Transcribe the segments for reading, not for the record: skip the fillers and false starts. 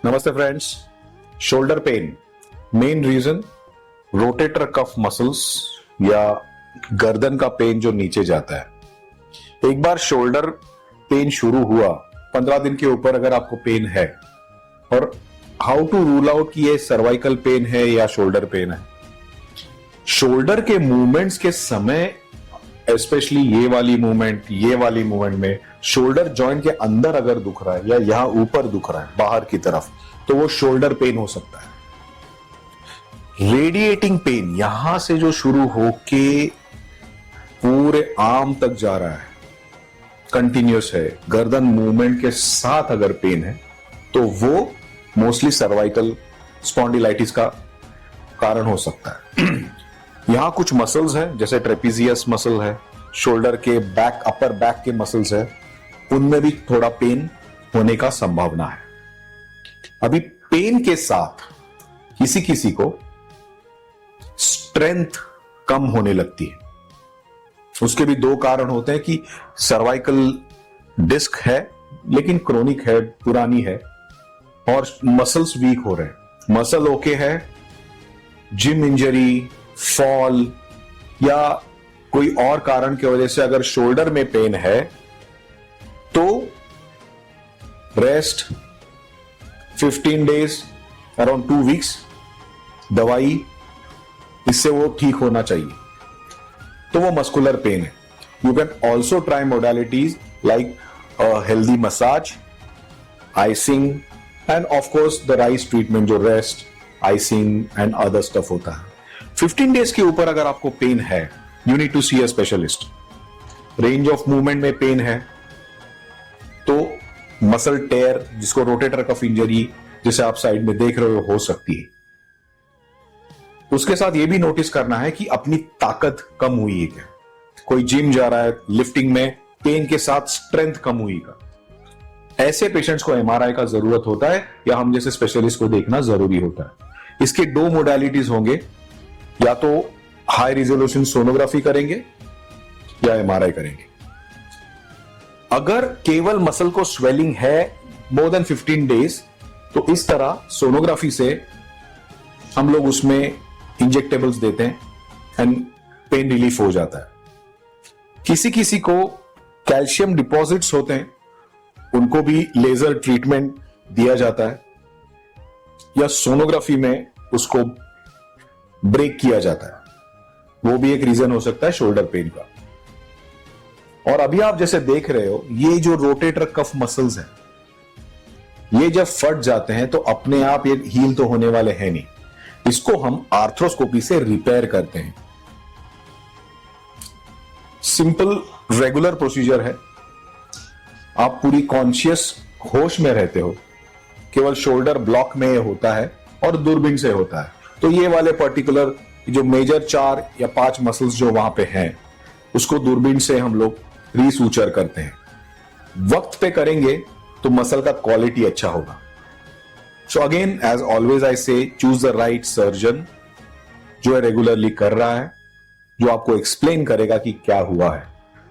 नमस्ते friends. Shoulder pain main reason rotator cuff muscles या गर्दन का पेन जो नीचे जाता है। एक बार शोल्डर पेन शुरू हुआ, 15 दिन के ऊपर अगर आपको पेन है, और हाउ टू रूल आउट कि ये सर्वाइकल पेन है या शोल्डर पेन है। शोल्डर के मूवमेंट्स के समय, स्पेशली ये वाली मूवमेंट में शोल्डर जॉइंट के अंदर अगर दुख रहा है या यहां ऊपर दुख रहा है बाहर की तरफ, तो वो शोल्डर पेन हो सकता है। रेडिएटिंग पेन यहां से जो शुरू होके पूरे आर्म तक जा रहा है, कंटिन्यूस है, गर्दन मूवमेंट के साथ अगर पेन है, तो वो मोस्टली सर्वाइकल स्पॉन्डिलाइटिस का कारण हो सकता है। यहां कुछ मसल्स हैं, जैसे ट्रेपीजियस मसल है, शोल्डर के बैक, अपर बैक के मसल्स है, उनमें भी थोड़ा पेन होने का संभावना है। अभी पेन के साथ किसी किसी को स्ट्रेंथ कम होने लगती है। उसके भी दो कारण होते हैं कि सर्वाइकल डिस्क है लेकिन क्रोनिक है, पुरानी है, और मसल्स वीक हो रहे हैं। मसल ओके है, जिम इंजरी, फॉल या कोई और कारण की वजह से अगर शोल्डर में पेन है तो रेस्ट 15 डेज, अराउंड 2 वीक्स, दवाई, इससे वो ठीक होना चाहिए। तो वो मस्कुलर पेन है। You can also try modalities like healthy massage, icing and of course the RICE treatment, जो rest, icing and other stuff होता है। 15 डेज के ऊपर अगर आपको पेन है, you need to see a specialist. Range of movement में pain है तो मसल टेयर, जिसको रोटेटर कफ इंजरी जिसे आप साइड में देख रहे हो सकती है। उसके साथ यह भी नोटिस करना है कि अपनी ताकत कम हुई है क्या। कोई जिम जा रहा है, लिफ्टिंग में पेन के साथ स्ट्रेंथ कम हुई का, ऐसे पेशेंट्स को एमआरआई का जरूरत होता है या हम जैसे स्पेशलिस्ट को देखना जरूरी होता है। इसके दो मोडालिटीज होंगे, या तो हाई रिजोल्यूशन सोनोग्राफी करेंगे या एमआरआई करेंगे। अगर केवल मसल को स्वेलिंग है मोर देन 15 डेज, तो इस तरह सोनोग्राफी से हम लोग उसमें इंजेक्टेबल्स देते हैं एंड पेन रिलीफ हो जाता है। किसी किसी को कैल्शियम डिपॉजिट्स होते हैं, उनको भी लेजर ट्रीटमेंट दिया जाता है या सोनोग्राफी में उसको ब्रेक किया जाता है। वो भी एक रीजन हो सकता है शोल्डर पेन का। और अभी आप जैसे देख रहे हो, ये जो रोटेटर कफ मसल्स हैं, ये जब फट जाते हैं तो अपने आप ये हील तो होने वाले हैं नहीं। इसको हम आर्थ्रोस्कोपी से रिपेयर करते हैं। सिंपल रेगुलर प्रोसीजर है। आप पूरी कॉन्शियस होश में रहते हो, केवल शोल्डर ब्लॉक में होता है और दूरबीन से होता है। तो ये वाले पर्टिकुलर जो मेजर 4 या 5 मसल्स जो वहां पे हैं, उसको दूरबीन से हम लोग रीसूचर करते हैं। वक्त पे करेंगे तो मसल का क्वालिटी अच्छा होगा। So again, as always I say, choose the right surgeon जो रेगुलरली कर रहा है, जो आपको एक्सप्लेन करेगा कि क्या हुआ है।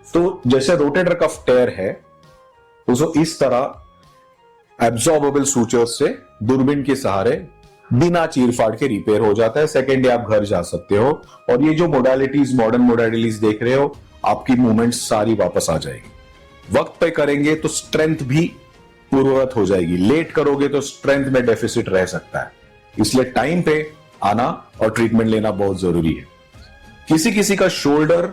तो जैसे रोटेटर कफ टेयर है, उसको इस तरह एब्जॉर्बेबल सूचर से दूरबीन के सहारे बिना चीरफाड़ के रिपेयर हो जाता है। सेकेंड डे आप घर जा सकते हो, और ये जो मोडालिटीज, मॉडर्न मोडालिटीज देख रहे हो, आपकी मूवमेंट्स सारी वापस आ जाएगी। वक्त पे करेंगे तो स्ट्रेंथ भी पूर्ववत हो जाएगी, लेट करोगे तो स्ट्रेंथ में डेफिसिट रह सकता है। इसलिए टाइम पे आना और ट्रीटमेंट लेना बहुत जरूरी है। किसी किसी का शोल्डर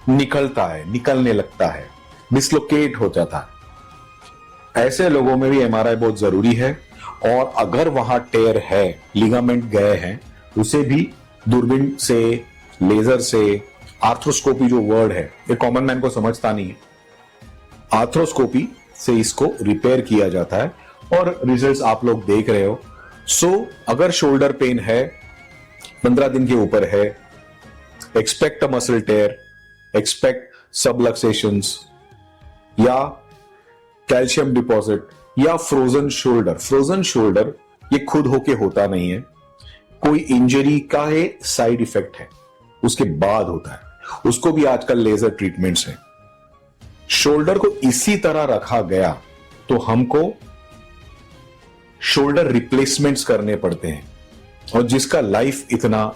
निकलता है, निकलने लगता है, डिसलोकेट हो जाता है। ऐसे लोगों में भी एमआरआई बहुत जरूरी है। और अगर वहां टेयर है, लिगामेंट गए हैं, उसे भी दूरबीन से, लेजर से, आर्थ्रोस्कोपी जो वर्ड है, ये कॉमन मैन को समझता नहीं है, आर्थ्रोस्कोपी से इसको रिपेयर किया जाता है और रिजल्ट्स आप लोग देख रहे हो। सो अगर शोल्डर पेन है, 15 दिन के ऊपर है, expect a muscle tear, expect subluxations या कैल्शियम डिपॉजिट या फ्रोजन शोल्डर। फ्रोजन शोल्डर ये खुद होके होता नहीं है, कोई इंजरी का है, साइड इफेक्ट है, उसके बाद होता है। उसको भी आजकल लेजर ट्रीटमेंट्स हैं। शोल्डर को इसी तरह रखा गया तो हमको शोल्डर रिप्लेसमेंट्स करने पड़ते हैं और जिसका लाइफ इतना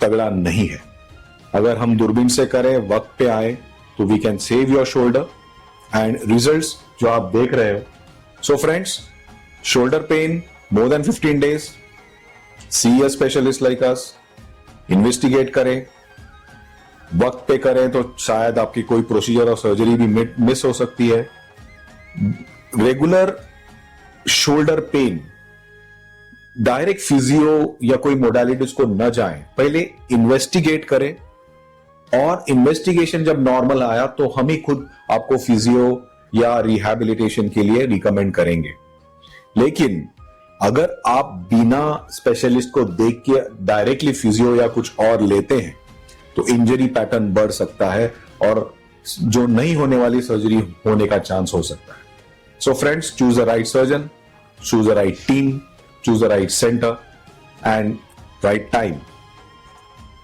तगड़ा नहीं है। अगर हम दूरबीन से करें, वक्त पे आए, तो we can save your shoulder and results जो आप देख रहे हो। So friends, shoulder pain more than 15 days, see a specialist like us, investigate करें, वक्त पे करें तो शायद आपकी कोई प्रोसीजर और सर्जरी भी मिस हो सकती है। Regular shoulder pain direct physio या कोई मोडालिटीज को न जाएं, पहले इन्वेस्टिगेट करें और इन्वेस्टिगेशन जब नॉर्मल आया तो हम ही खुद आपको फिजियो या रिहैबिलिटेशन के लिए रिकमेंड करेंगे। लेकिन अगर आप बिना स्पेशलिस्ट को देख के डायरेक्टली फिजियो या कुछ और लेते हैं तो इंजरी पैटर्न बढ़ सकता है और जो नहीं होने वाली सर्जरी होने का चांस हो सकता है। So friends, choose the right surgeon, choose the right team, choose the right center and right time.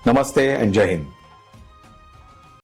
Namaste and Jai Hind.